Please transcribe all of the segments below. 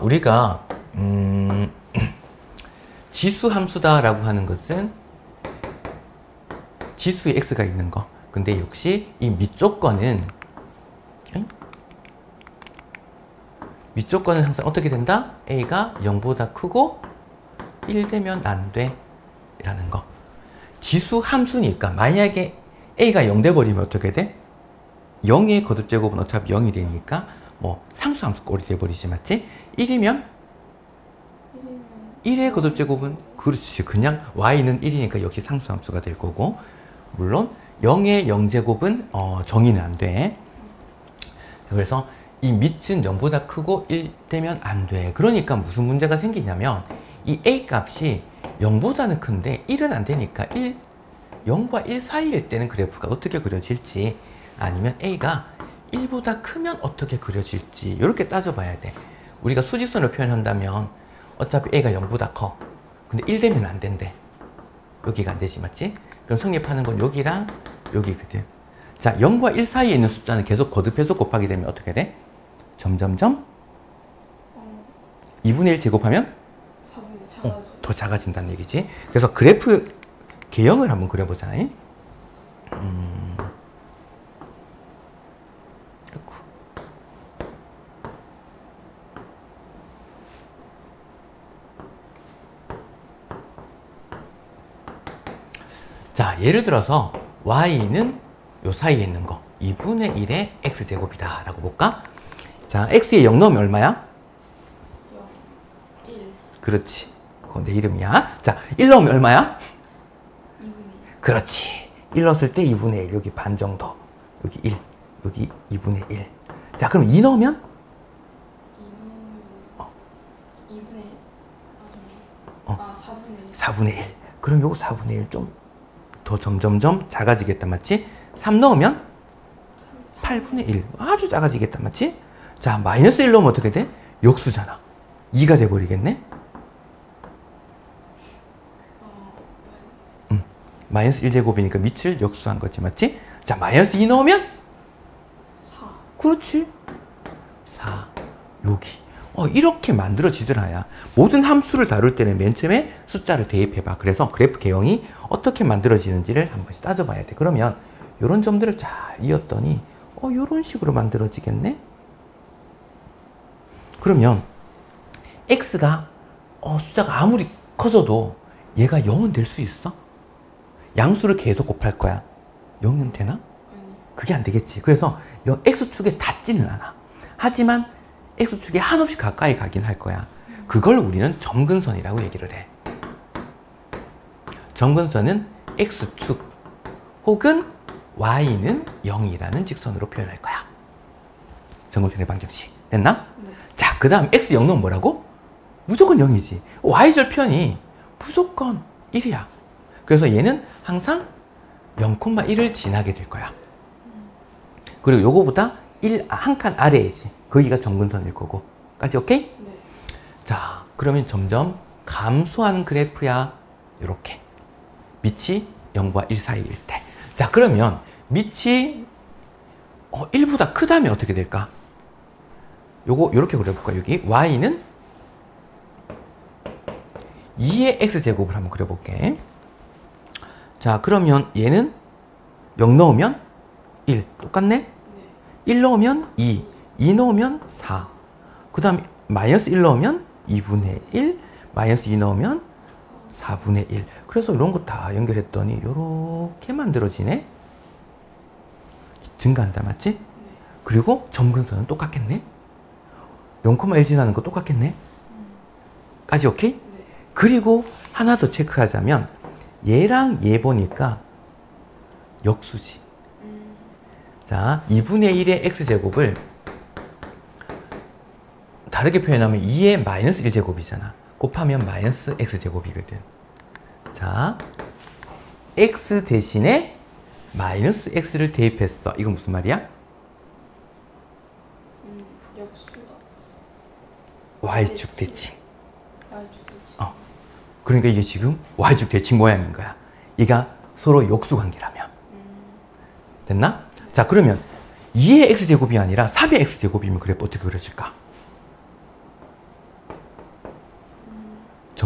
우리가 지수 함수다라고 하는 것은 지수에 x가 있는 거. 근데 역시 이 밑조건은 항상 어떻게 된다? a가 0보다 크고 1 되면 안 돼 라는 거. 지수 함수니까 만약에 a가 0 돼버리면 어떻게 돼? 0의 거듭제곱은 어차피 0이 되니까 뭐 상수함수 꼴이 돼버리지, 맞지? 1이면 1의 거듭제곱은 그렇지, 그냥 y는 1이니까 역시 상수함수가 될 거고, 물론 0의 0제곱은 정의는 안 돼. 그래서 이 밑은 0보다 크고 1 되면 안 돼. 그러니까 무슨 문제가 생기냐면 이 a 값이 0보다는 큰데 1은 안 되니까 0과 1 사이일 때는 그래프가 어떻게 그려질지, 아니면 a가 1보다 크면 어떻게 그려질지 이렇게 따져봐야 돼. 우리가 수직선을 표현한다면 어차피 a가 0보다 커. 근데 1 되면 안 된대. 여기가 안 되지, 맞지? 그럼 성립하는 건 여기랑 여기거든. 자, 0과 1 사이에 있는 숫자는 계속 거듭해서 곱하게 되면 어떻게 돼? 점점점 2분의 1 제곱하면 더 작아진다는 얘기지. 그래서 그래프 개형을 한번 그려보자. 자, 예를 들어서 y는 요 사이에 있는 거 2분의 1의 x제곱이다 라고 볼까? 자, x에 0 넣으면 얼마야? 0, 1. 그렇지, 그건 내 이름이야. 자, 1 넣으면 얼마야? 2분의 1. 그렇지, 1 넣었을 때 2분의 1, 여기 반 정도, 여기 1, 여기 2분의 1. 자, 그럼 2 넣으면? 2분의 1? 4분의 1. 4분의 1. 그럼 요거 4분의 1 좀 더 점점점 작아지겠다, 맞지? 3 넣으면? 8분의 1. 아주 작아지겠다, 맞지? 자, 마이너스 1 넣으면 어떻게 돼? 역수잖아. 2가 돼버리겠네? 마이너스 1제곱이니까 밑을 역수한 거지, 맞지? 자, 마이너스 2 넣으면? 4. 그렇지. 4. 여기. 이렇게 만들어지더라야. 모든 함수를 다룰 때는 맨 처음에 숫자를 대입해봐. 그래서 그래프 개형이 어떻게 만들어지는지를 한 번씩 따져봐야 돼. 그러면 이런 점들을 잘 이었더니 이런 식으로 만들어지겠네? 그러면 x가 숫자가 아무리 커져도 얘가 0은 될 수 있어? 양수를 계속 곱할 거야. 0은 되나? 그게 안 되겠지. 그래서 x축에 닿지는 않아. 하지만 x축에 한없이 가까이 가긴 할 거야. 그걸 우리는 점근선이라고 얘기를 해. 점근선은 x축 혹은 y는 0이라는 직선으로 표현할 거야. 점근선의 방정식. 됐나? 네. 자, 그 다음 x 0은 뭐라고? 무조건 0이지. y절편이 무조건 1이야. 그래서 얘는 항상 0,1을 지나게 될 거야. 그리고 요거보다 한 칸 아래이지. 거기가 점근선일 거고. 까지 오케이? 네. 자, 그러면 점점 감소하는 그래프야. 요렇게. 밑이 0과 1 사이일 때. 자, 그러면 밑이 1보다 크다면 어떻게 될까? 요렇게 그려볼까? 여기 y는 2의 x제곱을 한번 그려볼게. 자, 그러면 얘는 0 넣으면 1. 똑같네? 네. 1 넣으면 2. 2 넣으면 4. 그 다음 마이너스 1 넣으면 2분의 1. 마이너스 2 넣으면 4분의 1. 그래서 이런 거 다 연결했더니 이렇게 만들어지네. 증가한다, 맞지? 네. 그리고 점근선은 똑같겠네. 0,1 지나는 거 똑같겠네. 까지 오케이? 네. 그리고 하나 더 체크하자면 얘랑 얘 보니까 역수지. 자, 2분의 1의 x제곱을 다르게 표현하면 2의 마이너스 1제곱이잖아. 곱하면 마이너스 x제곱이거든. 자, x 대신에 마이너스 x를 대입했어. 이건 무슨 말이야? 역수다. y축 대칭. y축 대칭. 그러니까 이게 지금 y축 대칭 모양인 거야. 얘가 서로 역수 관계라면. 됐나? 자, 그러면 2의 x제곱이 아니라 3의 x제곱이면 그래프 어떻게 그려질까?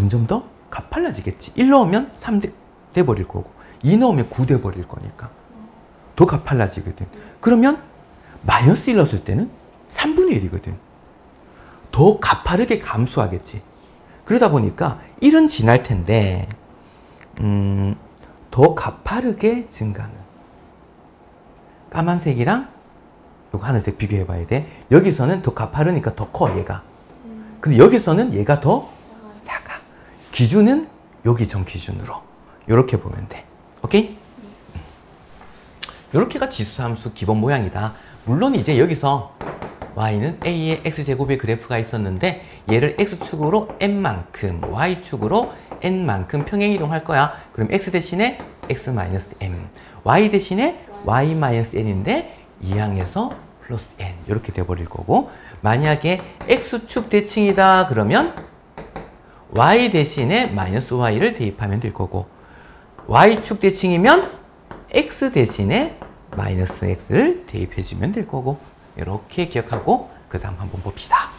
점점 더 가팔라지겠지. 1 넣으면 3 돼버릴 거고 2 넣으면 9 돼버릴 거니까 더 가팔라지거든. 그러면 마이너스 1 넣었을 때는 3분의 1이거든. 더 가파르게 감소하겠지. 그러다 보니까 1은 지날 텐데 더 가파르게 증가하는 까만색이랑 요거 하늘색 비교해 봐야 돼. 여기서는 더 가파르니까 더 커 얘가. 근데 여기서는 얘가 더 작아. 기준은 여기 점 기준으로 이렇게 보면 돼. 오케이? 이렇게가 지수함수 기본 모양이다. 물론 이제 여기서 y는 a의 x제곱의 그래프가 있었는데 얘를 x축으로 n만큼 y축으로 n만큼 평행이동할 거야. 그럼 x 대신에 x-m y 대신에 y-n인데 2항에서 플러스 n 이렇게 돼버릴 거고, 만약에 x축 대칭이다 그러면 y 대신에 마이너스 y를 대입하면 될 거고, y축 대칭이면 x 대신에 마이너스 x를 대입해주면 될 거고, 이렇게 기억하고 그 다음 한번 봅시다.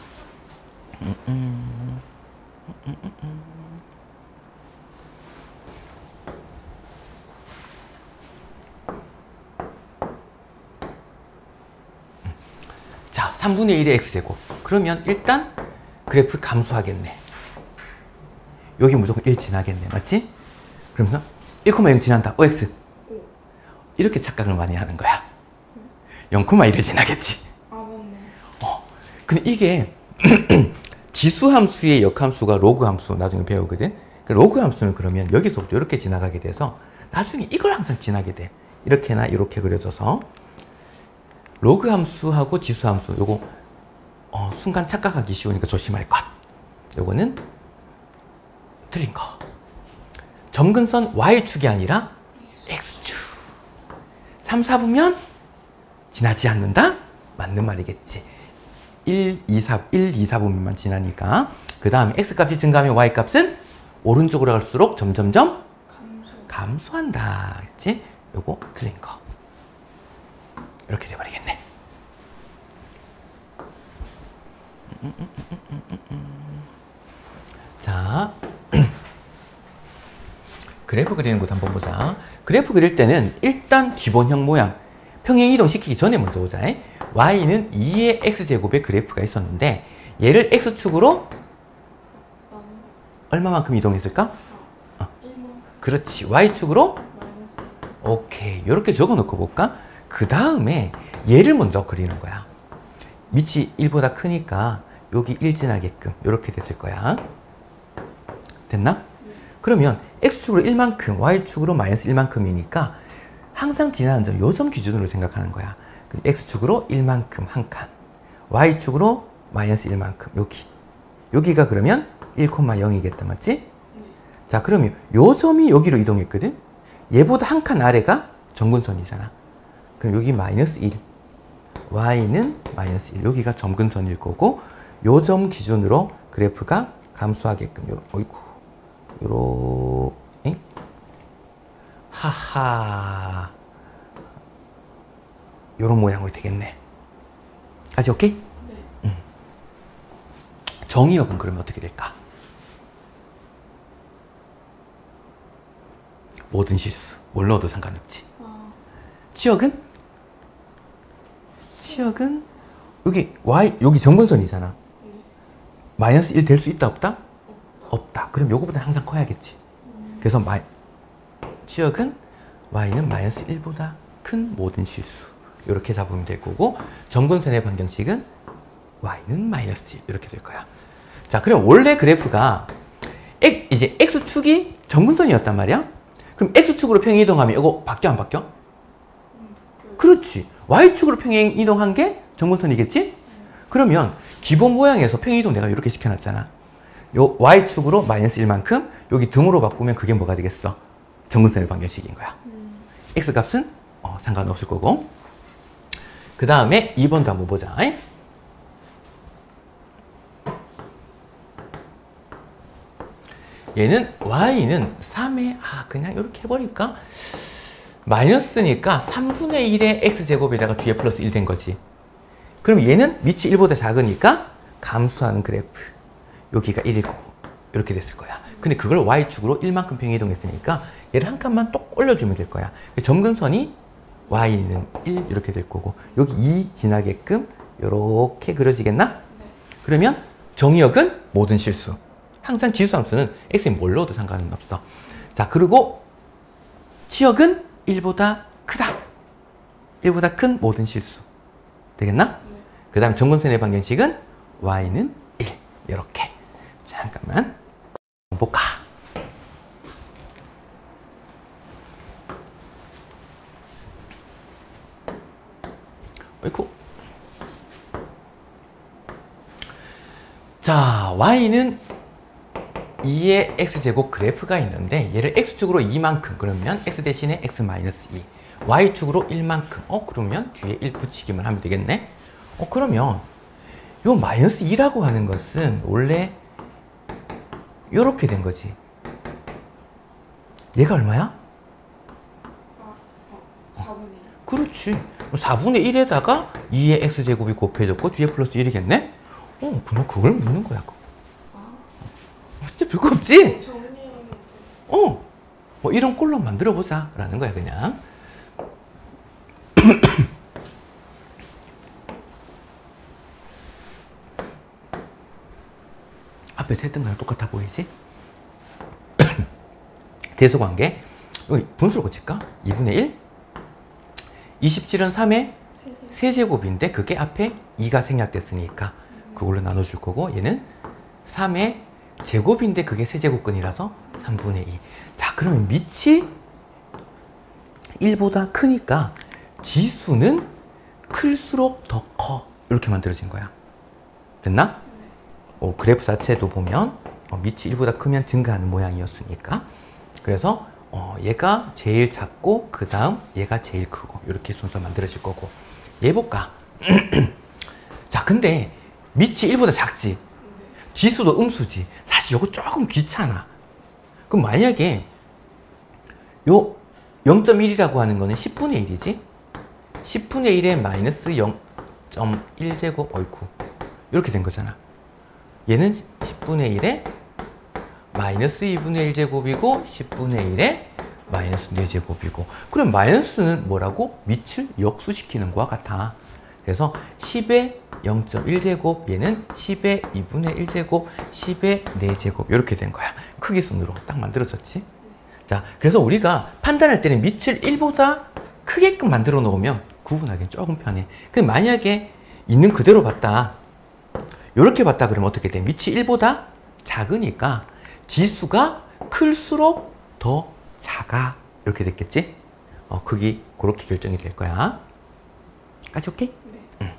자, 3분의 1의 x제곱. 그러면 일단 그래프 감소하겠네. 여기 무조건 1 지나겠네. 맞지? 그러면서 1,0 지난다. OX. 이렇게 착각을 많이 하는 거야. 0,1을 지나겠지. 아, 맞네. 근데 이게 지수함수의 역함수가 로그함수 나중에 배우거든. 로그 함수는 그러면 여기서부터 이렇게 지나가게 돼서 나중에 이걸 항상 지나게 돼. 이렇게나 이렇게 그려져서 로그 함수하고 지수 함수 요거 순간 착각하기 쉬우니까 조심할 것. 요거는 틀린 거. 점근선 y축이 아니라 x축. 3, 4부면 지나지 않는다? 맞는 말이겠지. 1, 2, 4부면만 지나니까. 그 다음에 x값이 증가하면 y값은 오른쪽으로 갈수록 점점점 감소한다. 그치? 요거 틀린 거. 이렇게 돼버리겠네. 자, 그래프 그리는 것도 한번 보자. 그래프 그릴 때는 일단 기본형 모양 평행이동 시키기 전에 먼저 보자. y는 2의 x제곱의 그래프가 있었는데 얘를 x축으로 얼마만큼 이동했을까? 1만큼. 그렇지. y축으로 마이너스. 오케이. 이렇게 적어 놓고 볼까? 그 다음에 얘를 먼저 그리는 거야. 밑이 1보다 크니까 여기 1 지나게끔 이렇게 됐을 거야. 됐나? 그러면 x축으로 1만큼, y축으로 마이너스 1만큼이니까 항상 지나는 점, 요 점 기준으로 생각하는 거야. x축으로 1만큼 한 칸, y축으로 마이너스 1만큼 여기가 그러면 1,0이겠다. 맞지? 자, 그러면 요 점이 여기로 이동했거든? 얘보다 한 칸 아래가 점근선이잖아. 그럼 여기 마이너스 1, y는 마이너스 1, 여기가 점근선일 거고, 요 점 기준으로 그래프가 감소하게끔 하하, 요런 모양으로 되겠네. 아직 오케이? 네. 정의역은 그러면 어떻게 될까? 모든 실수, 뭘 넣어도 상관없지. 치역은 여기 y, 여기 점근선이잖아. 마이너스 1 될 수 있다 없다? 없다. 그럼 요거보다 항상 커야겠지. 그래서 치역은 y는 마이너스 1보다 큰 모든 실수. 이렇게 잡으면 될 거고, 점근선의 방정식은 y는 마이너스 1 이렇게 될 거야. 자, 그럼 원래 그래프가 이제 x축이 점근선이었단 말이야. 그럼 x축으로 평행이동하면 이거 바뀌어 안 바뀌어? 그렇지. y축으로 평행이동한 게 점근선이겠지? 그러면 기본 모양에서 평행이동 내가 이렇게 시켜놨잖아. 요 y축으로 마이너스 1만큼 여기 등으로 바꾸면 그게 뭐가 되겠어? 점근선의 방정식인 거야. x값은 상관없을 거고. 그 다음에 2번도 한번 보자. 얘는 y는 3에 그냥 이렇게 해버릴까? 마이너스니까 3분의 1의 x제곱에다가 뒤에 플러스 1 된 거지. 그럼 얘는 밑이 1보다 작으니까 감소하는 그래프. 여기가 1이고 이렇게 됐을 거야. 근데 그걸 y축으로 1만큼 평행 이동했으니까 얘를 한 칸만 똑 올려주면 될 거야. 점근선이 y는 1 이렇게 될 거고 여기 2 지나게끔 이렇게 그려지겠나? 네. 그러면 정의역은 모든 실수. 항상 지수함수는 x에 뭘 넣어도 상관은 없어. 자, 그리고 치역은 1보다 크다. 1보다 큰 모든 실수. 되겠나? 네. 그 다음 정근선의 방정식은 y는 1. 이렇게. 잠깐만 볼까? 어이쿠. 자, y는 2의 x제곱 그래프가 있는데 얘를 x축으로 2만큼 그러면 x 대신에 x-2 y축으로 1만큼 그러면 뒤에 1 붙이기만 하면 되겠네. 그러면 요 마이너스 2라고 하는 것은 원래 요렇게 된 거지. 얘가 얼마야? 4분의 1. 그렇지. 4분의 1에다가 2의 x제곱이 곱해졌고 뒤에 플러스 1이겠네? 그냥 그걸 묻는 거야. 진짜 별거 없지? 정리하면 뭐 이런 꼴로 만들어보자 라는 거야 그냥. 앞에서 했던 거랑 똑같아 보이지? 대소관계 여기 분수로 고칠까? 2분의 1 27은 3의 세제곱인데 그게 앞에 2가 생략됐으니까 그걸로 나눠줄 거고 얘는 3의 제곱인데 그게 세제곱근이라서 3분의 2. 자, 그러면 밑이 1보다 크니까 지수는 클수록 더 커. 이렇게 만들어진 거야. 됐나? 그래프 자체도 보면 밑이 1보다 크면 증가하는 모양이었으니까. 그래서 얘가 제일 작고 그 다음 얘가 제일 크고 이렇게 순서 만들어질 거고. 얘 볼까? 자, 근데 밑이 1보다 작지? 지수도 음수지. 사실 이거 조금 귀찮아. 그럼 만약에 요 0.1이라고 하는 거는 10분의 1이지? 10분의 1에 마이너스 0.1제곱, 어이쿠. 이렇게 된 거잖아. 얘는 10분의 1에 마이너스 2분의 1제곱이고 10분의 1에 마이너스 4제곱이고 그럼 마이너스는 뭐라고? 밑을 역수시키는 거와 같아. 그래서 10의 0.1제곱 얘는 10의 2분의 1제곱 10의 4제곱 이렇게 된 거야. 크기 순으로 딱 만들어졌지. 자, 그래서 우리가 판단할 때는 밑을 1보다 크게끔 만들어 놓으면 구분하기는 조금 편해. 근데 만약에 있는 그대로 봤다 이렇게 봤다 그러면 어떻게 돼? 밑이 1보다 작으니까 지수가 클수록 더 작아. 이렇게 됐겠지? 크기 그렇게 결정이 될 거야. 까지 오케이? 네.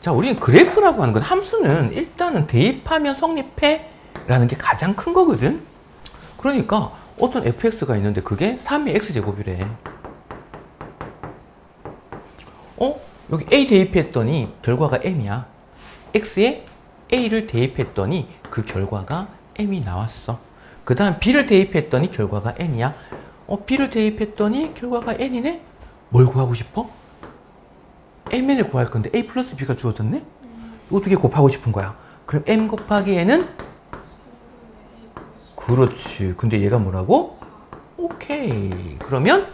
자, 우리는 그래프라고 하는 건 함수는 일단은 대입하면 성립해 라는 게 가장 큰 거거든. 그러니까 어떤 fx가 있는데 그게 3의 x제곱이래. 여기 a 대입했더니 결과가 m이야. x에 a를 대입했더니 그 결과가 m이 나왔어. 그 다음 b를 대입했더니 결과가 n이야. b를 대입했더니 결과가 n이네? 뭘 구하고 싶어? mn을 구할 건데 a 플러스 b가 주어졌네? 이거 두 개 곱하고 싶은 거야. 그럼 m 곱하기 n은? 그렇지. 근데 얘가 뭐라고? 오케이. 그러면?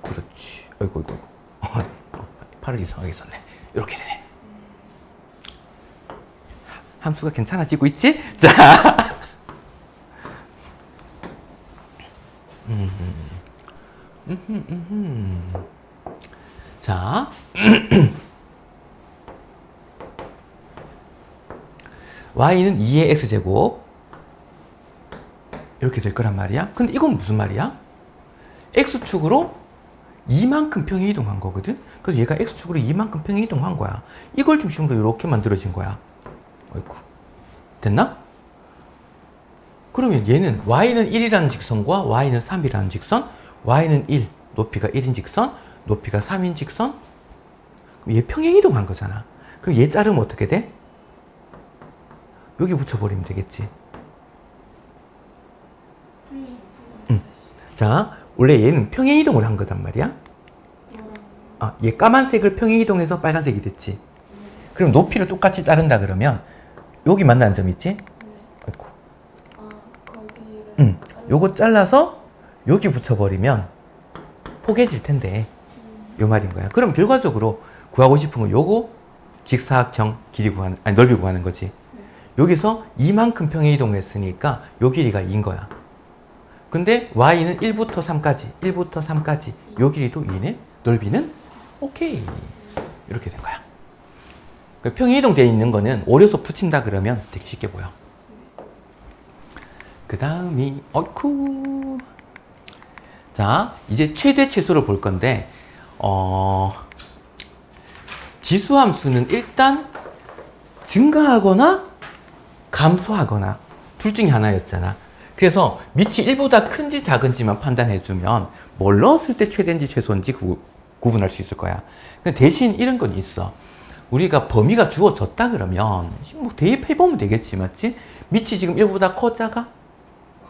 그렇지. 아이고. 팔을 이상하게 썼네. 이렇게 되네. 함수가 괜찮아지고 있지? 자. 자. y는 2의 x제곱. 이렇게 될 거란 말이야. 근데 이건 무슨 말이야? x축으로 2만큼 평행 이동한 거거든? 그래서 얘가 x축으로 2만큼 평행 이동한 거야. 이걸 중심으로 이렇게 만들어진 거야. 어이구. 됐나? 그러면 얘는 y는 1이라는 직선과 y는 3이라는 직선, y는 1, 높이가 1인 직선, 높이가 3인 직선, 얘 평행 이동한 거잖아. 그럼 얘 자르면 어떻게 돼? 여기 붙여버리면 되겠지. 자, 원래 얘는 평행 이동을 한 거단 말이야. 얘 까만색을 평행이동해서 빨간색이 됐지. 그럼 높이를 똑같이 자른다 그러면 여기 만나는 점 있지? 네. 아이고. 거기를. 요거 잘라서 여기 붙여버리면 포개질 텐데 요 말인 거야. 그럼 결과적으로 구하고 싶은 건 요거 직사각형 길이 구하는, 아니 넓이 구하는 거지. 네. 여기서 이만큼 평행이동을 했으니까 요 길이가 2인 거야. 근데 y는 1부터 3까지, 1부터 3까지 요 길이도 2네. 넓이는 오케이. 이렇게 된 거야. 평행이동 되어 있는 거는 오려서 붙인다 그러면 되게 쉽게 보여. 그 다음이 어이쿠. 자, 이제 최대 최소를 볼 건데 지수함수는 일단 증가하거나 감소하거나 둘 중에 하나였잖아. 그래서 밑이 1보다 큰지 작은지만 판단해주면 뭘 넣었을 때 최대인지 최소인지 구분할 수 있을 거야. 근데 대신 이런 건 있어. 우리가 범위가 주어졌다 그러면 뭐 대입해보면 되겠지, 맞지? 밑이 지금 1보다 커, 작아?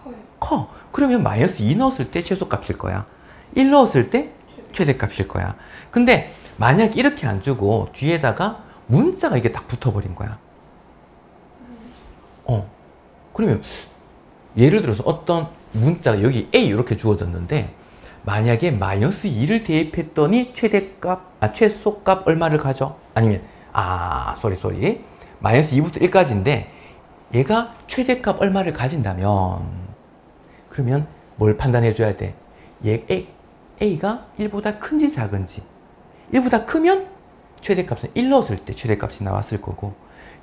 커요. 커. 그러면 마이너스 2 넣었을 때 최소값일 거야. 1 넣었을 때 최대값일 거야. 근데 만약 이렇게 안 주고 뒤에다가 문자가 이게 딱 붙어버린 거야. 그러면 예를 들어서 어떤 문자가 여기 A 이렇게 주어졌는데 만약에 마이너스 2를 대입했더니 최소값 얼마를 가져? 아니면 쏘리 마이너스 2부터 1까지인데 얘가 최대값 얼마를 가진다면 그러면 뭘 판단해 줘야 돼? 얘 A가 1보다 큰지 작은지. 1보다 크면 최대값은 1 넣었을 때 최대값이 나왔을 거고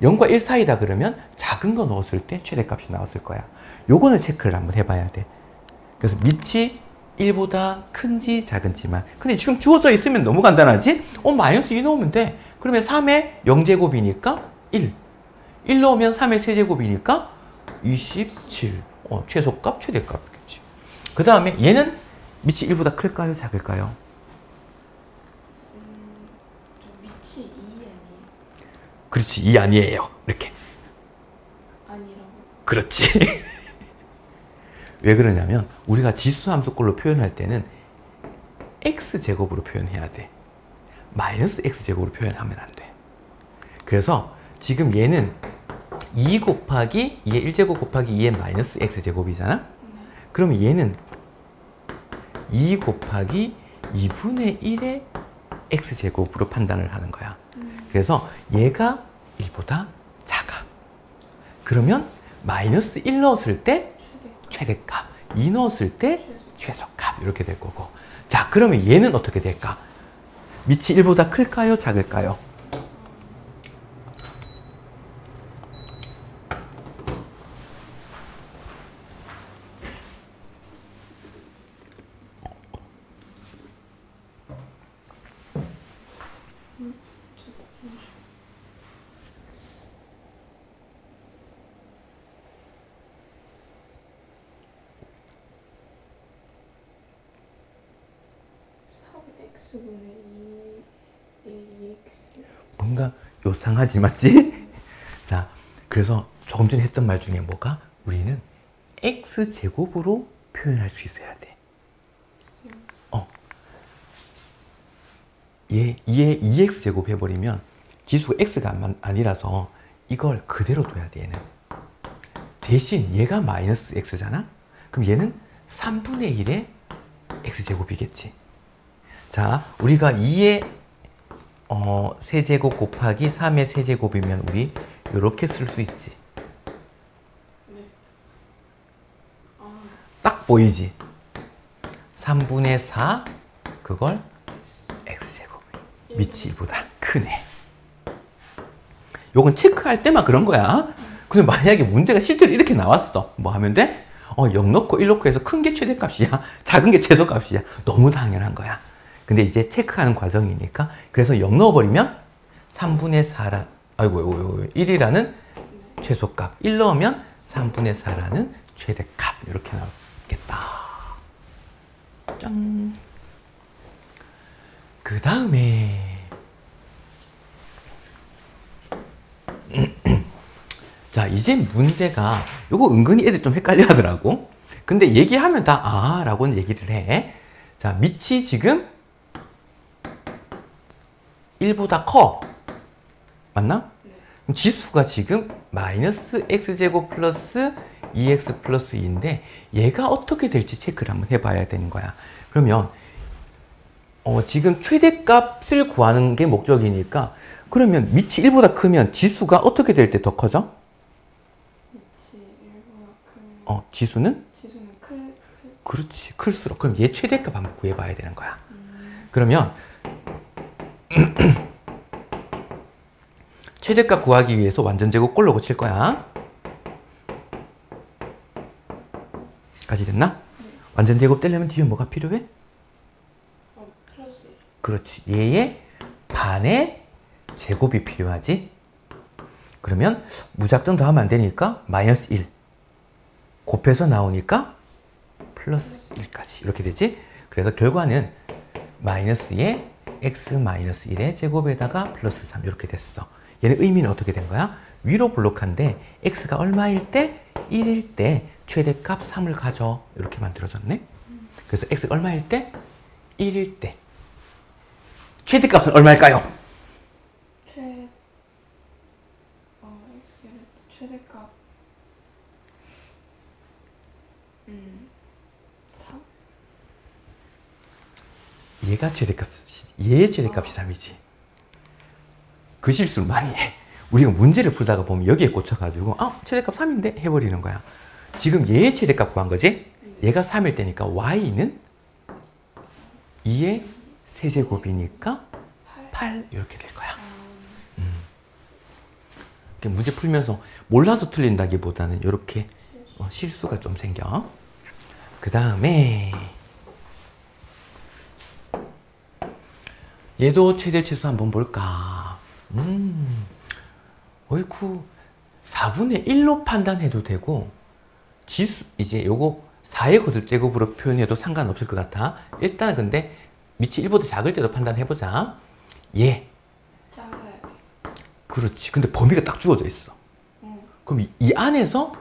0과 1 사이다 그러면 작은 거 넣었을 때 최대값이 나왔을 거야. 요거는 체크를 한번 해봐야 돼. 그래서 밑이 1보다 큰지 작은지만. 근데 지금 주어져 있으면 너무 간단하지? 마이너스 2 넣으면 돼. 그러면 3의 0제곱이니까 1. 1 넣으면 3의 세제곱이니까 27. 최소값, 최대값이겠지. 그 다음에 얘는 밑이 1보다 클까요, 작을까요? 밑이 2 아니에요? 그렇지, 2 아니에요. 이렇게. 아니라고? 그렇지. 왜 그러냐면 우리가 지수함수꼴로 표현할 때는 x제곱으로 표현해야 돼. 마이너스 x제곱으로 표현하면 안 돼. 그래서 지금 얘는 2 곱하기 2의 1제곱 곱하기 2의 마이너스 x제곱이잖아? 그러면 얘는 2 곱하기 2분의 1의 x제곱으로 판단을 하는 거야. 그래서 얘가 1보다 작아. 그러면 마이너스 1 넣었을 때 최대값, 2 넣었을 때 최소값 이렇게 될 거고. 자, 그러면 얘는 어떻게 될까? 밑이 1보다 클까요, 작을까요? x분의 2ax. 뭔가 요상하지, 맞지? 자, 그래서 조금 전에 했던 말 중에 뭐가? 우리는 x제곱으로 표현할 수 있어야 돼. 얘 2에 2x제곱 해버리면 지수가 x가 아니라서 이걸 그대로 둬야 돼, 얘는. 대신 얘가 마이너스 x잖아? 그럼 얘는 3분의 1의 x제곱이겠지. 자, 우리가 2의 세제곱 곱하기 3의 세제곱이면 우리 이렇게 쓸 수 있지. 네. 딱 보이지? 3분의 4 그걸 x제곱. 밑이 1보다 크네. 요건 체크할 때만 그런 거야. 근데 만약에 문제가 실제로 이렇게 나왔어. 뭐 하면 돼? 0 넣고 1 넣고 해서 큰 게 최대값이야. 작은 게 최소값이야. 너무 당연한 거야. 근데 이제 체크하는 과정이니까. 그래서 0 넣어버리면 3분의 4라, 1이라는 최소값. 1 넣으면 3분의 4라는 최대값. 이렇게 나오겠다. 짠. 그 다음에 자, 이제 문제가 요거 은근히 애들 좀 헷갈려 하더라고. 근데 얘기하면 다 라고는 얘기를 해. 자, 밑이 지금 1보다 커. 맞나? 네. 그럼 지수가 지금 마이너스 x제곱 플러스 2x 플러스 2인데 얘가 어떻게 될지 체크를 한번 해봐야 되는 거야. 그러면 지금 최대값을 구하는 게 목적이니까 그러면 밑이 1보다 크면 지수가 어떻게 될 때 더 커져? 밑이 1보다 크면 지수는? 지수는 그렇지. 클수록. 그럼 얘 최대값 한번 구해봐야 되는 거야. 그러면 최대값 구하기 위해서 완전제곱 꼴로 칠 거야. 까지 됐나? 완전제곱 떼려면 뒤에 뭐가 필요해? 플러스 1. 그렇지. 얘의 반의 제곱이 필요하지. 그러면 무작정 더하면 안 되니까 마이너스 1 곱해서 나오니까 플러스 1까지 이렇게 되지. 그래서 결과는 마이너스의 x 마이너스 1의 제곱에다가 플러스 3 이렇게 됐어. 얘는 의미는 어떻게 된 거야? 위로 블록한데 x가 얼마일 때? 1일 때 최대값 3을 가져. 이렇게 만들어졌네. 그래서 x가 얼마일 때? 1일 때 최대값은 얼마일까요? x를 최대값 3? 얘가 얘의 최대값이 3이지. 그 실수를 많이 해. 우리가 문제를 풀다가 보면 여기에 꽂혀가지고 최대값 3인데 해버리는 거야. 지금 얘의 최대값 구한 거지? 얘가 3일 때니까 y는 2의 세제곱이니까 8 이렇게 될 거야. 문제 풀면서 몰라서 틀린다기보다는 이렇게 실수가 좀 생겨. 그 다음에 얘도 최대 최소 한번 볼까. 어이쿠 4분의 1로 판단해도 되고 지수 이제 요거 4의 거듭제곱으로 표현해도 상관없을 것 같아. 일단 근데 밑이 1보다 작을 때도 판단해보자. 얘 작아야 돼. 그렇지. 근데 범위가 딱 주어져 있어. 그럼 이 안에서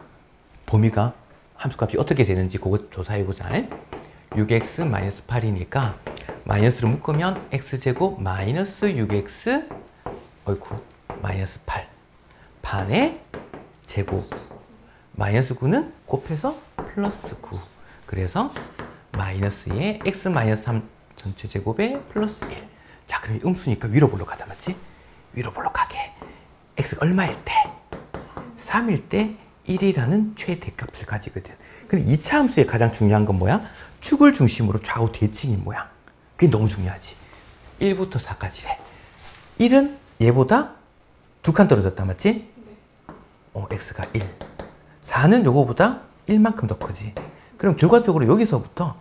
범위가 함수값이 어떻게 되는지 그거 조사해보자. 6x 8이니까 마이너스를 묶으면 x제곱 마이너스 6x 어이쿠 마이너스 8 반의 제곱 마이너스 9는 곱해서 플러스 9 그래서 마이너스의 x 마이너스 3 전체 제곱에 플러스 1. 자 그럼 음수니까 위로 볼록하다 맞지? 위로 볼록하게 x가 얼마일 때? 3일 때 1이라는 최대값을 가지거든. 근데 2차 함수의 가장 중요한 건 뭐야? 축을 중심으로 좌우 대칭인 모양. 그게 너무 중요하지. 1부터 4까지래. 1은 얘보다 2칸 떨어졌다 맞지? 네. x가 1. 4는 요거보다 1만큼 더 크지. 그럼 결과적으로 여기서부터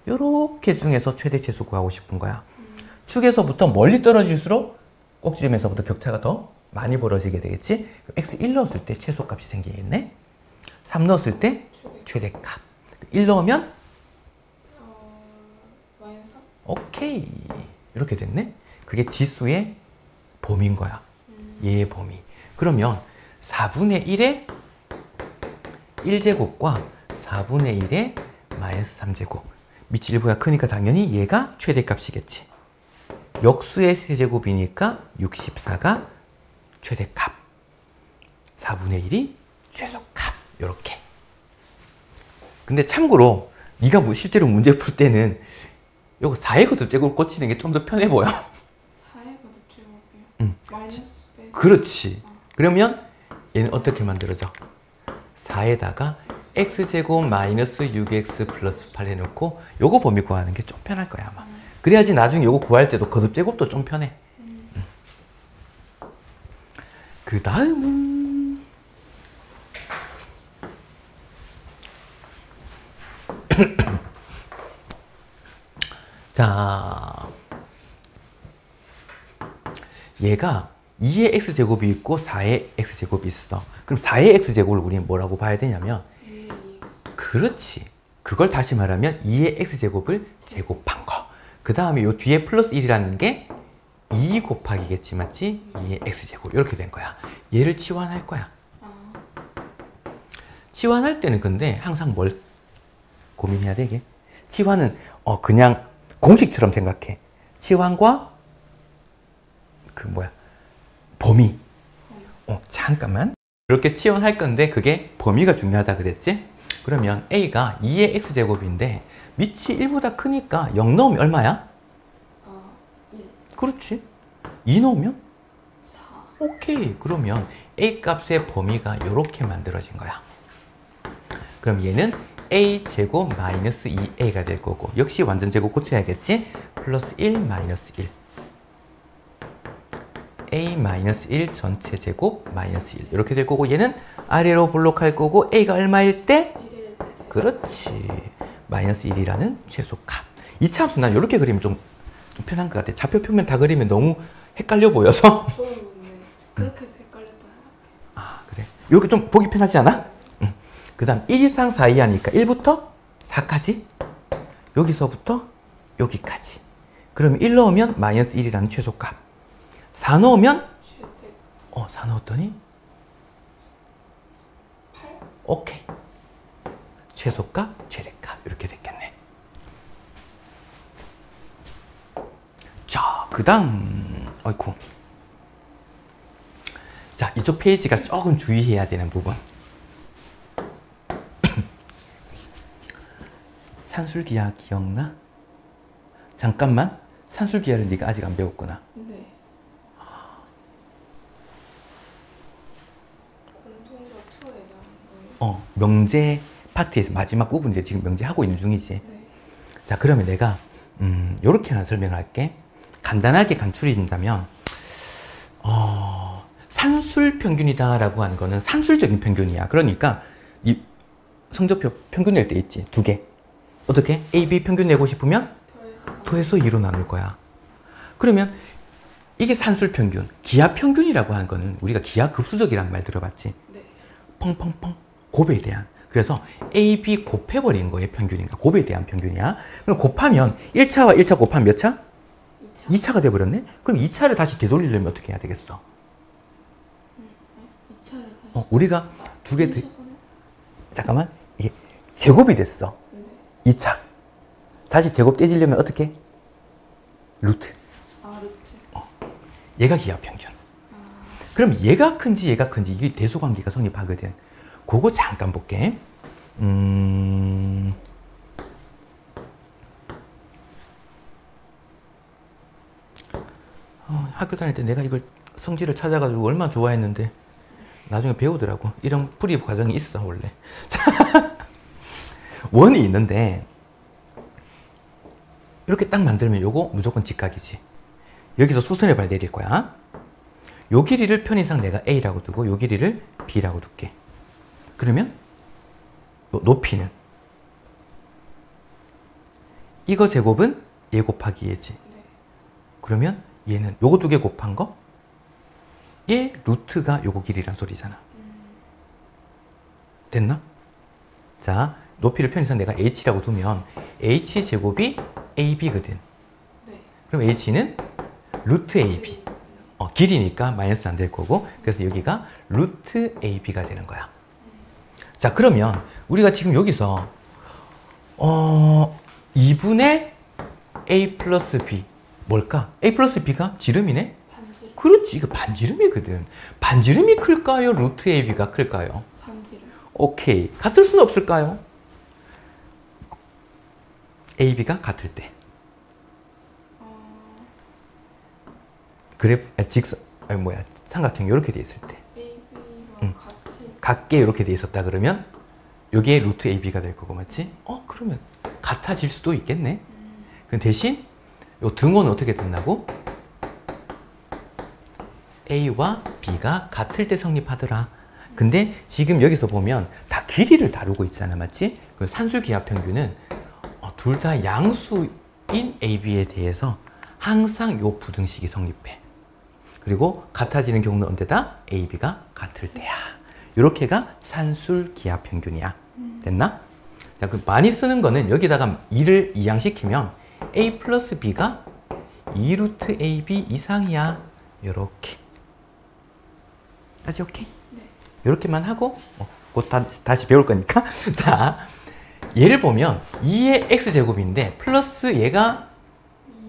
요렇게 중에서 최대 최소 구하고 싶은 거야. 축에서부터 멀리 떨어질수록 꼭지점에서부터 격차가 더 많이 벌어지게 되겠지? 그럼 x 1 넣었을 때 최소값이 생기겠네? 3 넣었을 때 최대값. 1 넣으면 마이너스 3? 오케이. 이렇게 됐네? 그게 지수의 범위인 거야. 얘의 범위. 그러면 4분의 1의 1제곱과 4분의 1의 마이너스 3제곱. 밑이 1보다 크니까 당연히 얘가 최대값이겠지. 역수의 세제곱이니까 64가 최대값. 4분의 1이 최소값. 요렇게. 근데 참고로 네가 실제로 문제 풀 때는 요거 4의 거듭제곱 꽂히는 게 좀 더 편해 보여. 4의 거듭제곱이요? 마이너스 베이스? 그렇지. 그러면 얘는 어떻게 만들어져? 4에다가 x제곱 마이너스 6x 플러스 8 해놓고 요거 범위 구하는 게 좀 편할 거야 아마. 그래야지 나중에 요거 구할 때도 거듭제곱도 좀 편해. 그 다음은 자 얘가 2의 x제곱이 있고 4의 x제곱이 있어. 그럼 4의 x제곱을 우리는 뭐라고 봐야 되냐면 그렇지. 그걸 다시 말하면 2의 x제곱을 제곱한 거. 그 다음에 요 뒤에 플러스 1이라는 게 2 곱하기겠지 맞지? 2의 x제곱 이렇게 된 거야. 얘를 치환할 거야. 치환할 때는 근데 항상 뭘 고민해야 되게? 치환은 그냥 공식처럼 생각해. 치환과 그 뭐야 범위. 잠깐만. 이렇게 치환할 건데 그게 범위가 중요하다 그랬지? 그러면 a가 2의 x제곱인데 밑이 1보다 크니까 0 넣으면 얼마야? 1. 그렇지. 2 넣으면? 4. 오케이. 그러면 a 값의 범위가 이렇게 만들어진 거야. 그럼 얘는 a제곱 마이너스 2a가 될 거고 역시 완전제곱 고쳐야겠지? 플러스 1 마이너스 1 a 마이너스 1 전체 제곱 마이너스 1 이렇게 될 거고 얘는 아래로 볼록할 거고 a가 얼마일 때? 1일. 그렇지. 마이너스 1이라는 최소값. 이차 함수 난 이렇게 그리면 좀 편한 것 같아. 좌표 평면 다 그리면 너무 헷갈려 보여서. 저는 그렇게 해서 헷갈렸던 것 같아요. 아 그래? 이렇게 좀 보기 편하지 않아? 응. 그 다음 1 이상 4 이하니까 1부터 4까지 여기서부터 여기까지. 그러면 1 넣으면 마이너스 1이라는 최소값. 4 넣으면 최대 4 넣었더니 8. 오케이. 최소값, 최대값 이렇게 됐겠네. 자, 그 다음 어이쿠. 자, 이쪽 페이지가 조금 주의해야 되는 부분. 산술기하 기억나? 잠깐만. 산술기하를 네가 아직 안 배웠구나. 네. 공통적 2에 대한 거예요? 명제 파트에서 마지막 부분 이제 지금 명제하고 있는 중이지. 네. 자, 그러면 내가 이렇게 하나 설명을 할게. 간단하게 간추려 준다면 산술 평균이다라고 하는 거는 산술적인 평균이야. 그러니까 이 성적표 평균 낼 때 있지. 두 개. 어떻게? A, B 평균 내고 싶으면 더해서 2로 나눌 거야. 그러면 이게 산술 평균. 기하 평균이라고 하는 거는 우리가 기하 급수적이라는 말 들어봤지? 네. 펑펑펑. 곱에 대한. 그래서 A, B 곱해버린 거의 평균인가? 곱에 대한 평균이야. 그럼 곱하면 1차와 1차 곱하면 몇 차? 2차. 2차가 돼버렸네? 그럼 2차를 다시 되돌리려면 어떻게 해야 되겠어? 2차를 다시. 우리가 두 개, 한꺼번에? 잠깐만. 이게 제곱이 됐어. 네. 2차. 다시 제곱 떼지려면 어떻게? 루트. 루트. 얘가 기하 평균. 그럼 얘가 큰지 얘가 큰지 이게 대소관계가 성립하거든. 그거 잠깐 볼게. 학교 다닐 때 내가 이걸 성질을 찾아가지고 얼마나 좋아했는데 나중에 배우더라고. 이런 풀이 과정이 있어 원래. 원이 있는데 이렇게 딱 만들면 요거 무조건 직각이지. 여기서 수선의 발 내릴 거야. 요 길이를 편의상 내가 A라고 두고 요 길이를 B라고 둘게. 그러면 요 높이는 이거 제곱은 얘 곱하기 얘지. 네. 그러면 얘는 요거 두 개 곱한 거? 얘 루트가 요거 길이란 소리잖아. 됐나? 자, 높이를 편의상 내가 h라고 두면 h 제곱이 ab거든. 네. 그럼 h는 루트 ab. 길이니까 마이너스 안 될 거고, 그래서 여기가 루트 ab가 되는 거야. 자, 그러면 우리가 지금 여기서 2분의 a 플러스 b 뭘까? a 플러스 b가 지름이네? 반지름. 그렇지, 이거 반지름이거든. 반지름이 클까요? 루트 ab가 클까요? 반지름. 오케이. 같을 수는 없을까요? ab가 같을 때. 그래프, 삼각형이 이렇게 돼 있을 때. AB와 같은. 같게 이렇게 돼 있었다 그러면 여기에 루트 ab가 될 거고, 맞지? 그러면 같아질 수도 있겠네. 그 대신 요 등호는 어떻게 된다고? a와 b가 같을 때 성립하더라. 근데 지금 여기서 보면 다 길이를 다루고 있잖아, 맞지? 그 산술기하평균은 둘 다 양수인 ab에 대해서 항상 요 부등식이 성립해. 그리고 같아지는 경우는 언제다? ab가 같을 때야. 요렇게가 산술기하평균이야. 됐나? 자, 그 많이 쓰는 거는 여기다가 2를 이항시키면 a 플러스 b가 2루트 ab 이상이야. 요렇게. 까지 오케이? 네. 요렇게만 하고 곧 다시 배울 거니까. 자, 얘를 보면 2의 x제곱인데 플러스 얘가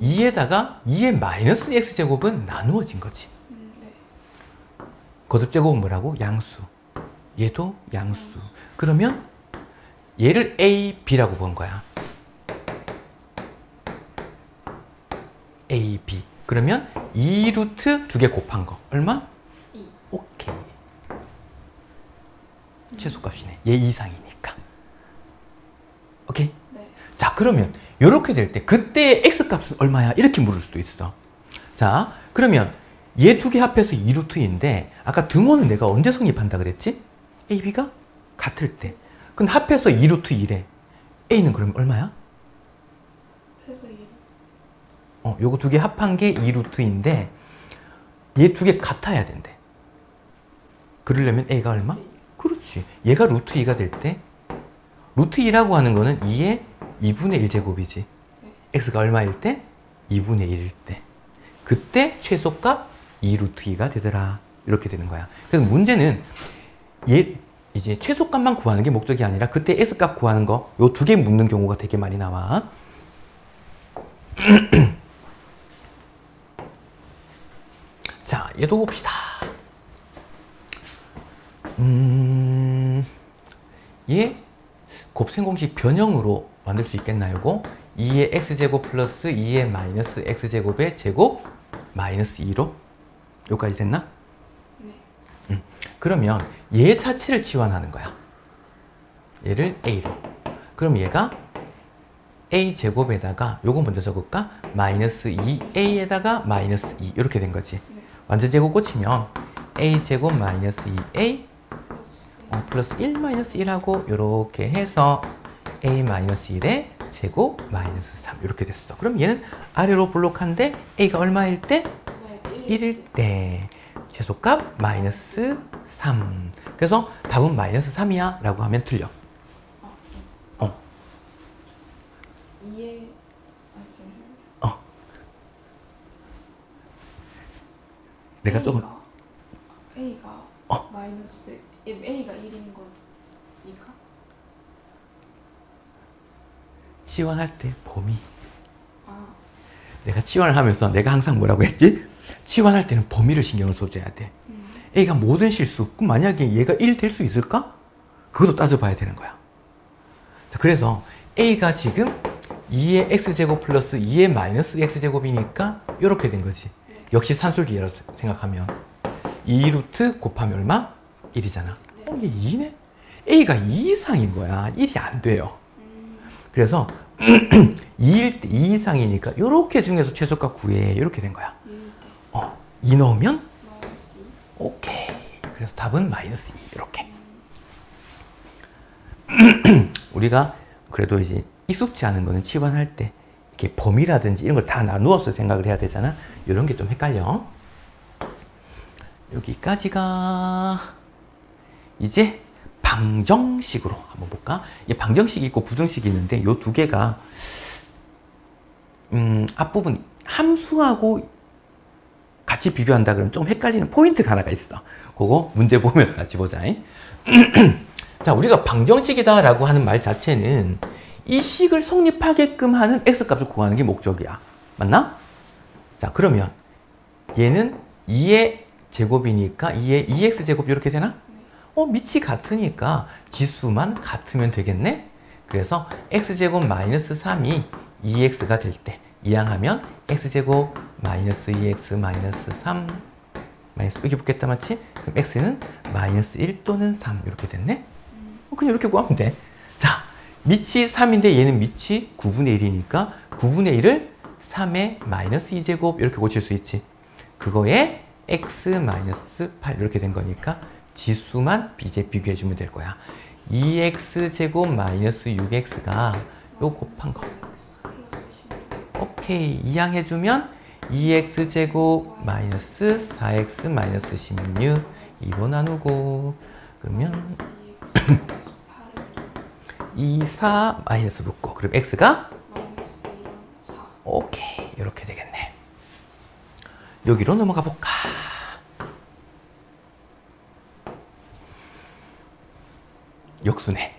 2에다가 2의 마이너스 x제곱은 나누어진 거지. 네. 거듭제곱은 뭐라고? 양수. 얘도 양수. 그러면 얘를 a, b라고 본 거야. a, b. 그러면 2루트 2개 곱한 거. 얼마? 2. 오케이. 최소값이네. 얘 이상이니까. 오케이? 네. 자, 그러면 이렇게 될 때 그때 x값은 얼마야? 이렇게 물을 수도 있어. 자, 그러면 얘 두 개 합해서 2루트인데 아까 등호는 내가 언제 성립한다 그랬지? a, b가 같을 때. 그럼 합해서 2루트 1에 a는 그럼 얼마야? 해서 1. 요거 두 개 합한 게 2루트인데 얘 두 개 같아야 된대. 그러려면 a가 얼마? 그렇지. 얘가 루트 2가 될 때 루트 2라고 하는 거는 2의 2분의 1제곱이지. x가 얼마일 때? 2분의 1일 때. 그때 최소값 2루트 2가 되더라. 이렇게 되는 거야. 그래서 문제는 얘 이제 최소값만 구하는 게 목적이 아니라 그때 x값 구하는 거 요 두 개 묻는 경우가 되게 많이 나와. 자, 얘도 봅시다. 얘 곱셈 공식 변형으로 만들 수 있겠나, 요거? 2의 x제곱 플러스 2의 마이너스 x제곱의 제곱 마이너스 2로? 여기까지 됐나? 네. 그러면 얘 자체를 치환하는 거야. 얘를 a로. 그럼 얘가 a제곱에다가 요거 먼저 적을까? 마이너스 2a에다가 마이너스 2 이렇게 된 거지. 네. 완전 제곱 고치면 a제곱 마이너스 2a 플러스 1 마이너스 1하고 이렇게 해서 a 마이너스 1의 제곱 마이너스 3 이렇게 됐어. 그럼 얘는 아래로 볼록한데 a가 얼마일 때? 네. 1일 때 최소값 마이너스 3. 그래서 답은 마이너스 3이야 라고 하면 틀려. 2에 내가 조금 A가 마이너스 A가 1인 거니까 치환할 때 범위. 아 내가 치환을 하면서 내가 항상 뭐라고 했지? 치환할 때는 범위를 신경을 써줘야 돼. A가 모든 실수. 그럼 만약에 얘가 1 될 수 있을까? 그것도 따져봐야 되는 거야. 자, 그래서 A가 지금 2의 x제곱 플러스 2의 마이너스 x제곱이니까 이렇게 된 거지. 역시 산술기라고 생각하면 2루트 곱하면 얼마? 1이잖아. 이게 2네? A가 2 이상인 거야. 1이 안 돼요. 그래서 2일 때 2 이상이니까 이렇게 중에서 최소값 구해. 이렇게 된 거야. 2 넣으면? 마이너스 2. 오케이. 그래서 답은 마이너스 2. 이렇게. 우리가 그래도 이제 익숙지 않은 거는 치환할 때 이렇게 범위라든지 이런 걸 다 나누어서 생각을 해야 되잖아. 이런 게 좀 헷갈려. 여기까지가 이제 방정식으로 한번 볼까? 이 방정식이 있고 부정식이 있는데 이 두 개가 앞부분 함수하고 같이 비교한다 그러면 좀 헷갈리는 포인트가 하나가 있어. 그거 문제 보면서 같이 보자. 자, 우리가 방정식이다 라고 하는 말 자체는 이 식을 성립하게끔 하는 x값을 구하는 게 목적이야. 맞나? 자, 그러면 얘는 2의 제곱이니까 2의 2x제곱 이렇게 되나? 밑이 같으니까 지수만 같으면 되겠네? 그래서 x제곱 마이너스 3이 2x가 될 때 이항하면 x제곱 마이너스 2x 마이너스 3 마이너스 이렇게 붙겠다 맞지? 그럼 x는 마이너스 1 또는 3 이렇게 됐네? 그냥 이렇게 구하면 돼. 자, 밑이 3인데 얘는 밑이 9분의 1이니까 9분의 1을 3의 마이너스 2제곱 이렇게 고칠 수 있지. 그거에 x 마이너스 8 이렇게 된 거니까 지수만 이제 비교해주면 될 거야. 2x제곱 마이너스 6x가 요 곱한 거. 오케이. 이항해주면 2x제곱 마이너스 4x 마이너스 16 2로 나누고 그러면 2, 4 마이너스 붙고 그럼 x가 오케이. 이렇게 되겠네. 여기로 넘어가 볼까? 역수네.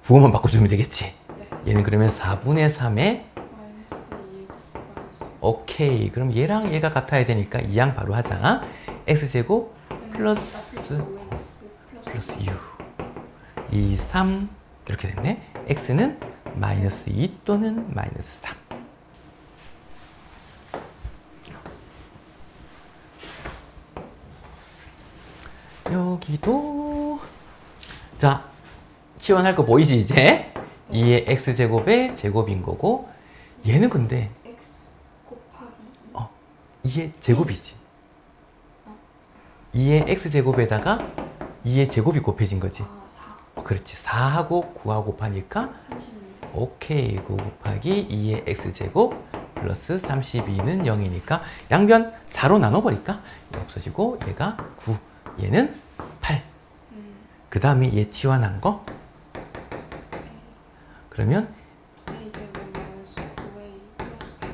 부호만 바꿔주면 되겠지. 얘는 그러면 4분의 3에 마이너스 2x 마이너스 오케이. 그럼 얘랑 얘가 같아야 되니까 이 양 바로 하자. x제곱 플러스 플러스 6 2, 3 이렇게 됐네. x는 마이너스 2 또는 마이너스 3. 여기도 자 치환할 거 보이지 이제? 2의 x제곱의 제곱인 거고 얘는 근데 x 곱하기 2의 제곱이지. 2의 x제곱에다가 2의 제곱이 곱해진 거지. 4 그렇지. 4하고 9하고 곱하니까 36 오케이. 9 곱하기 2의 x제곱 플러스 32는 0이니까 양변 4로 나눠버릴까? 없어지고 얘가 9 얘는 8. 그 다음에 얘 치환한 거 그러면 a제곱 마이너스 9a 플러스 8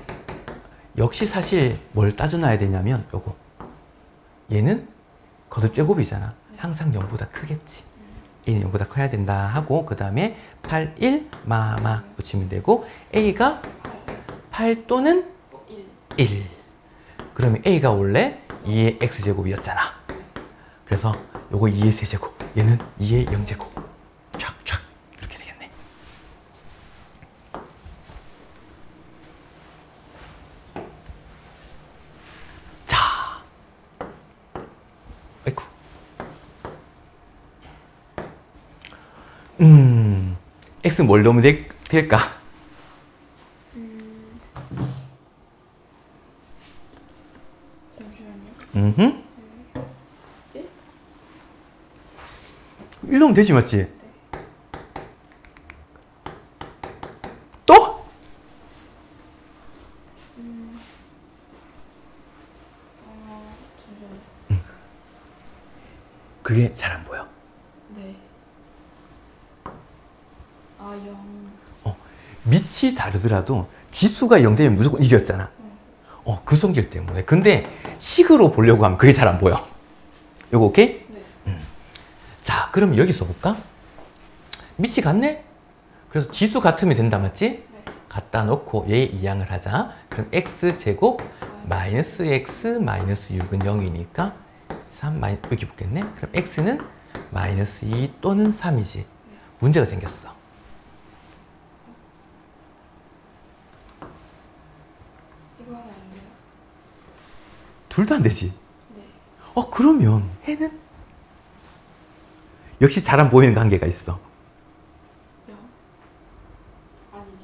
역시 사실 뭘 따져놔야 되냐면 요거 얘는 거듭 제곱이잖아. 항상 0보다 크겠지. 얘는 0보다 커야 된다 하고 그 다음에 8, 1, 마마 붙이면 되고 a가 8 또는 1 1. 그러면 a가 원래 2의 x제곱이었잖아. 그래서 요거 2의 세제곱 얘는 2의 0제곱 촥촥 이렇게 되겠네. 자 아이쿠 x 뭘 넣으면 될까? 잠시만요. 1 넣으면 되지 맞지? 또? 잠시만요. 그게 잘 안 보여. 네. 아, 0. 밑이 다르더라도 지수가 0 되면 무조건 이겼잖아. 그 성질 때문에. 근데 식으로 보려고 하면 그게 잘 안 보여. 요거 오케이? 네. 자, 그럼 여기서 볼까? 밑이 같네? 그래서 지수 같으면 된다, 맞지? 네. 갖다 놓고 얘 이항을 하자. 그럼 x제곱 마이너스 x 마이너스 6은 0이니까 3 여기 붙겠네? 그럼 x는 마이너스 2 또는 3이지. 문제가 생겼어. 이거 하면 안 돼요? 둘 다 안 되지. 네. 그러면 해는? 역시 잘 안 보이는 관계가 있어. 0? 아니지.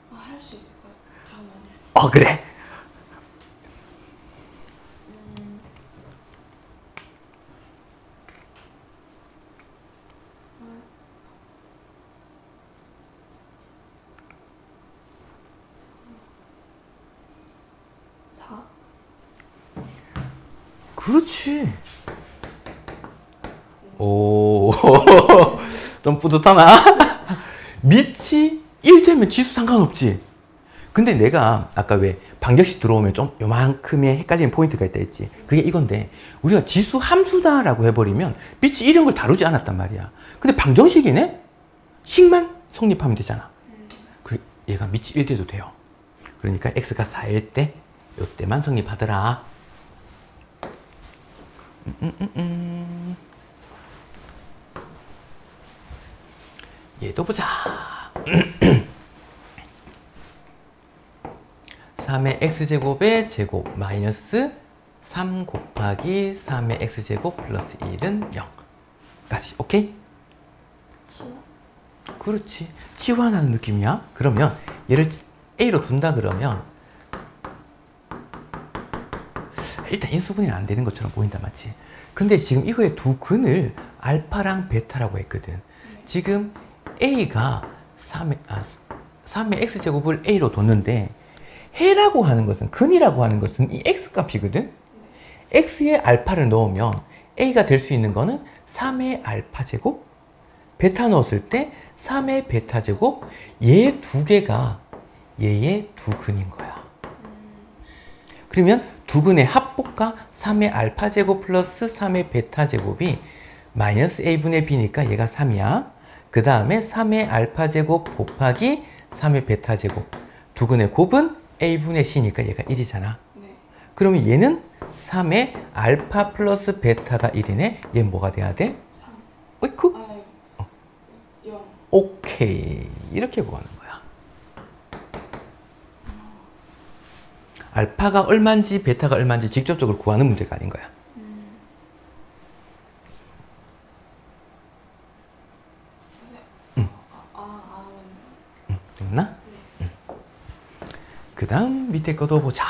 할 수 있을 것 같아요. 잠깐만요. 그래. 그렇지. 오, 좀 뿌듯하나? 밑이 1 되면 지수 상관없지. 근데 내가 아까 왜 반격식 들어오면 좀 요만큼의 헷갈리는 포인트가 있다 했지. 그게 이건데 우리가 지수 함수다라고 해버리면 밑이 이런 걸 다루지 않았단 말이야. 근데 방정식이네? 식만 성립하면 되잖아. 그래, 얘가 밑이 1 돼도 돼요. 그러니까 x가 4일 때 요때만 성립하더라. 얘도 보자. 3의 x제곱의 제곱 마이너스 3 곱하기 3의 x제곱 플러스 1은 0까지. 오케이? 치워? 그렇지. 치환하는 느낌이야. 그러면 얘를 a로 둔다 그러면 일단 인수분해는 안 되는 것처럼 보인다, 맞지? 근데 지금 이거의 두 근을 알파랑 베타라고 했거든. 지금 a가 3의 x제곱을 a로 뒀는데 해라고 하는 것은, 근이라고 하는 것은 이 x값이거든? x에 알파를 넣으면 a가 될 수 있는 거는 3의 알파 제곱, 베타 넣었을 때 3의 베타 제곱, 얘 두 개가 얘의 두 근인 거야. 그러면 두 근의 합복과 3의 알파 제곱 플러스 3의 베타 제곱이 마이너스 a분의 b니까 얘가 3이야. 그 다음에 3의 알파 제곱 곱하기 3의 베타 제곱. 두근의 곱은 a분의 c니까 얘가 1이잖아. 네. 그러면 얘는 3의 알파 플러스 베타가 1이네. 얘는 뭐가 돼야 돼? 3. 어이쿠? 아, 0. 오케이. 이렇게 구하는 거야. 알파가 얼마인지 베타가 얼마인지 직접적으로 구하는 문제가 아닌 거야. 네. 맞네. 됐나? 네. 그 다음 밑에 거도 보자.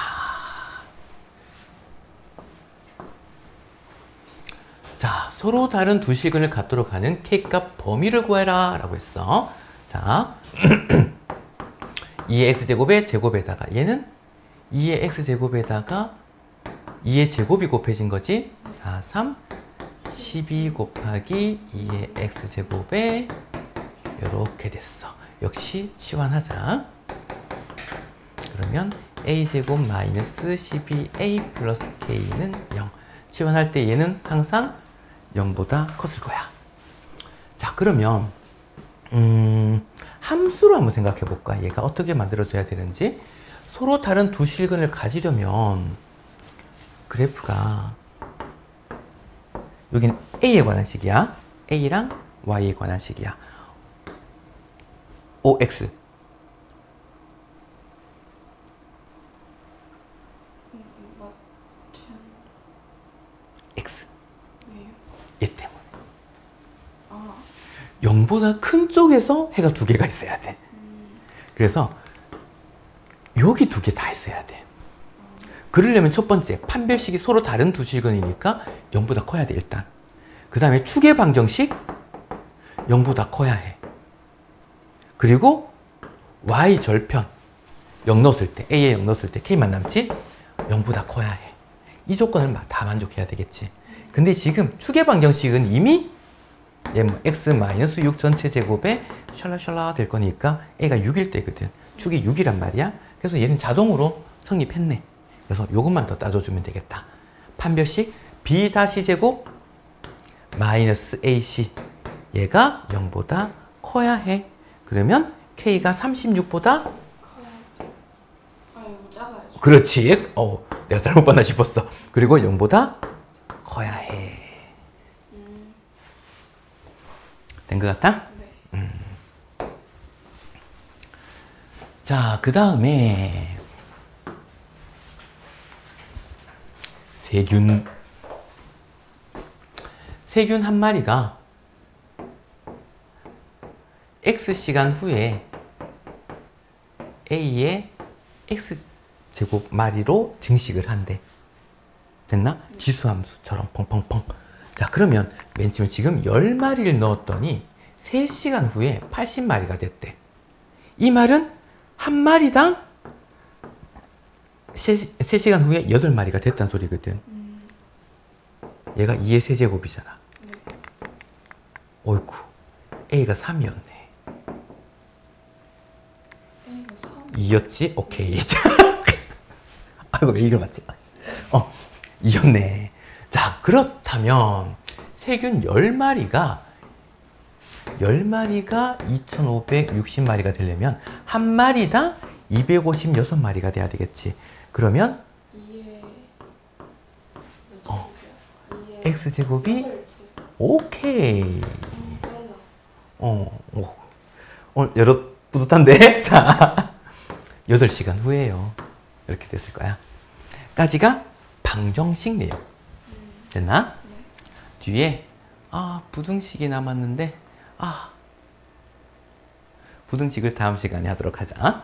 자, 서로 다른 두 실근을 갖도록 하는 K값 범위를 구해라 라고 했어. 자, 2의 X제곱의 제곱에다가 얘는 2의 X제곱에다가 2의 제곱이 곱해진 거지. 4, 3, 12 곱하기 2의 X제곱에 이렇게 됐어. 역시 치환하자. 그러면 A제곱 마이너스 12A 플러스 K는 0. 치환할 때 얘는 항상 0보다 컸을 거야. 자, 그러면 함수로 한번 생각해 볼까? 얘가 어떻게 만들어져야 되는지. 서로 다른 두 실근을 가지려면 그래프가 여기는 A에 관한 식이야. A랑 Y에 관한 식이야. OX. X. 왜요? 얘 때문에. 아. 0보다 큰 쪽에서 해가 두 개가 있어야 돼. 그래서 여기 두 개 다 있어야 돼. 그러려면 첫 번째, 판별식이 서로 다른 두 실근이니까 0보다 커야 돼, 일단. 그 다음에 추계 방정식 0보다 커야 해. 그리고 y 절편 0 넣었을 때, a에 0 넣었을 때 k만 남지 0보다 커야 해. 이 조건을 다 만족해야 되겠지. 근데 지금 추계 방정식은 이미 얘 뭐 x-6 전체 제곱에 샬라샬라 될 거니까 a가 6일 때거든. 축이 6이란 말이야. 그래서 얘는 자동으로 성립했네. 그래서 요것만 더 따져주면 되겠다. 판별식 b-제곱 마이너스 ac 얘가 0보다 커야 해. 그러면 k가 36보다 커야 돼. 아, 이거 작아야죠. 그렇지. 내가 잘못 봤나 싶었어. 그리고 0보다 커야 해. 된 것 같다? 네. 자, 그 다음에 세균. 세균 한 마리가 X시간 후에 A의 X제곱 마리로 증식을 한대. 됐나? 지수함수처럼 펑펑펑. 자, 그러면 맨 처음에 지금 10마리를 넣었더니 3시간 후에 80마리가 됐대. 이 말은 한 마리당 3시간 후에 8마리가 됐다는 소리거든. 얘가 2의 세제곱이잖아. 네. 어이쿠, A가 3이었네. A가 3. 2였지? 오케이. 아이고, 왜 이걸 맞지? 2였네. 자, 그렇다면 세균 10마리가 2,560마리가 되려면 한 마리당 256마리가 돼야 되겠지. 그러면 2의 X제곱이 오케이. 오늘 여러 뿌듯한데? 자, 8시간 후에요. 이렇게 됐을 거야. 까지가 방정식 내용. 됐나? 네. 뒤에 부등식이 남았는데 부등식을 다음 시간에 하도록 하자.